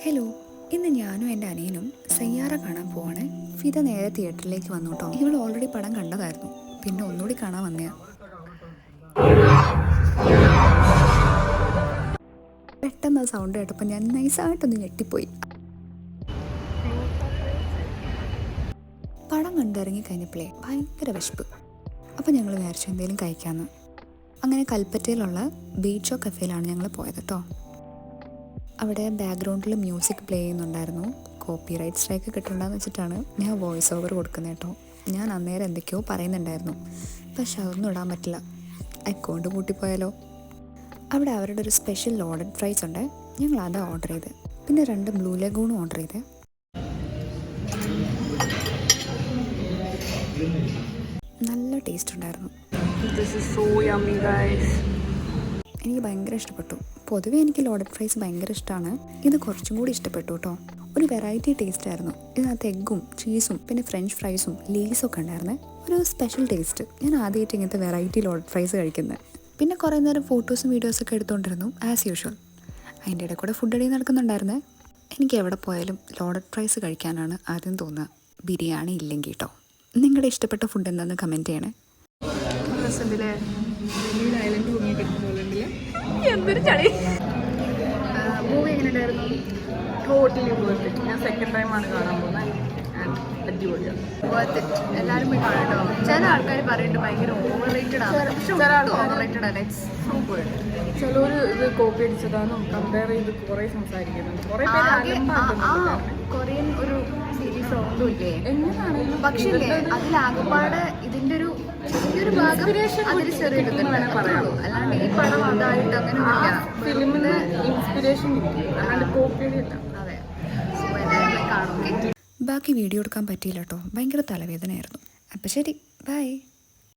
Hello, ഇന്ന് ഞാനും എൻ്റെ അനിയനും സയ്യാറ കാണാൻ പോവാണ്. ഫിദ നേരെ തിയേറ്ററിലേക്ക് വന്നു കേട്ടോ. ഇവൾ ഓൾറെഡി പടം കണ്ടതായിരുന്നു, പിന്നെ ഒന്നുകൂടി കാണാൻ വന്നയാ. പെട്ടെന്ന് ആ സൗണ്ട് കേട്ടപ്പോൾ ഞാൻ നൈസായിട്ടൊന്ന് ഞെട്ടിപ്പോയി. പടം കണ്ടിറങ്ങി കഴിഞ്ഞപ്പോഴേ ഭയങ്കര വിശപ്പ്. അപ്പോൾ ഞങ്ങൾ വിചാരിച്ചു എന്തെങ്കിലും കഴിക്കാമെന്ന്. അങ്ങനെ കൽപ്പറ്റയിലുള്ള ബീച്ചോ കഫേയിലാണ് ഞങ്ങൾ പോയത് കേട്ടോ. അവിടെ ബാക്ക്ഗ്രൗണ്ടിൽ മ്യൂസിക് പ്ലേ ചെയ്യുന്നുണ്ടായിരുന്നു. കോപ്പി റൈറ്റ് സ്ട്രൈക്ക് കിട്ടണ്ടെന്ന് വെച്ചിട്ടാണ് ഞാൻ വോയിസ് ഓവർ കൊടുക്കുന്നത് കേട്ടോ. ഞാൻ അന്നേരം എന്തൊക്കെയോ പറയുന്നുണ്ടായിരുന്നു, പക്ഷെ അതൊന്നും ഇടാൻ പറ്റില്ല, അക്കൗണ്ട് പൂട്ടിപ്പോയാലോ. അവിടെ അവരുടെ ഒരു സ്പെഷ്യൽ ലോഡഡ് ഫ്രൈസ് ഉണ്ട്, ഞങ്ങൾ അത് ഓർഡർ ചെയ്ത്. പിന്നെ 2 ബ്ലൂ ലഗൂണും ഓർഡർ ചെയ്ത്. നല്ല ടേസ്റ്റ് ഉണ്ടായിരുന്നു. എനിക്ക് ഭയങ്കര ഇഷ്ടപ്പെട്ടു. പൊതുവേ എനിക്ക് ലോഡഡ് ഫ്രൈസ് ഭയങ്കര ഇഷ്ടമാണ്. ഇത് കുറച്ചും കൂടി ഇഷ്ടപ്പെട്ടു കേട്ടോ. ഒരു വെറൈറ്റി ടേസ്റ്റ് ആയിരുന്നു. ഇതിനകത്ത് എഗ്ഗും ചീസും പിന്നെ ഫ്രഞ്ച് ഫ്രൈസും ലേസും ഒക്കെ ഉണ്ടായിരുന്നേ. ഒരു സ്പെഷ്യൽ ടേസ്റ്റ്. ഞാൻ ആദ്യമായിട്ട് ഇങ്ങനത്തെ വെറൈറ്റി ലോഡഡ് ഫ്രൈസ് കഴിക്കുന്നത്. പിന്നെ കുറേ നേരം ഫോട്ടോസും വീഡിയോസൊക്കെ എടുത്തുകൊണ്ടിരുന്നു ആസ് യൂഷ്വൽ. അതിൻ്റെ ഇടയിൽ കൂടെ ഫുഡ് അടി നടക്കുന്നുണ്ടായിരുന്നേ. എനിക്ക് എവിടെ പോയാലും ലോഡഡ് ഫ്രൈസ് കഴിക്കാനാണ് ആദ്യം തോന്നുക, ബിരിയാണി ഇല്ലെങ്കിൽ കേട്ടോ. നിങ്ങളുടെ ഇഷ്ടപ്പെട്ട ഫുഡ് എന്താണെന്ന് കമൻറ്റ് ചെയ്യണേ. എന്തൊരു ചളി. മൂവി എങ്ങനെ ഉണ്ടായിരുന്നു? Totally worth it. ഞാൻ സെക്കൻഡ് ടൈമാണ് കാണാൻ പോകുന്നത്. അടിപൊളിയാണ്, വർത്ത് ഇറ്റ്. എല്ലാവരും പോയി കാണട്ടോ. ചില ആൾക്കാർ പറയുന്നുണ്ട് ഭയങ്കര ഓവർ റേറ്റഡ് ആണ്. ചില ആൾ ഓവർ റേറ്റഡ് അല്ല, ഇറ്റ്സ് സൂപ്പർ. ചിലർ ഇത് കോപ്പി അടിച്ചതാണെന്നും കമ്പയർ ചെയ്ത് കുറേ സംസാരിക്കുന്നുണ്ട്. കുറേ കൊറിയൻ ഒരു സീരീസ് ഒന്നും ഇല്ലേ എങ്ങനെയാണെങ്കിലും, പക്ഷേ അതിലാകപ്പാട് ഇതിൻ്റെ ഒരു ഭാഗം അതിൽ ചെറിയ പറയുള്ളൂ. അല്ലാണ്ട് ഈ പടം അതായിട്ട് അങ്ങനെ ഫിലിമിന് ഇൻസ്പിറേഷൻ കിട്ടി, അല്ലാണ്ട് കോപ്പിയടില്ല. അതെ, സോ എല്ലാവരും കാണും. ബാക്കി വീഡിയോ എടുക്കാൻ പറ്റിയില്ല കേട്ടോ, ഭയങ്കര തലവേദനയായിരുന്നു. അപ്പം ശരി, ബൈ.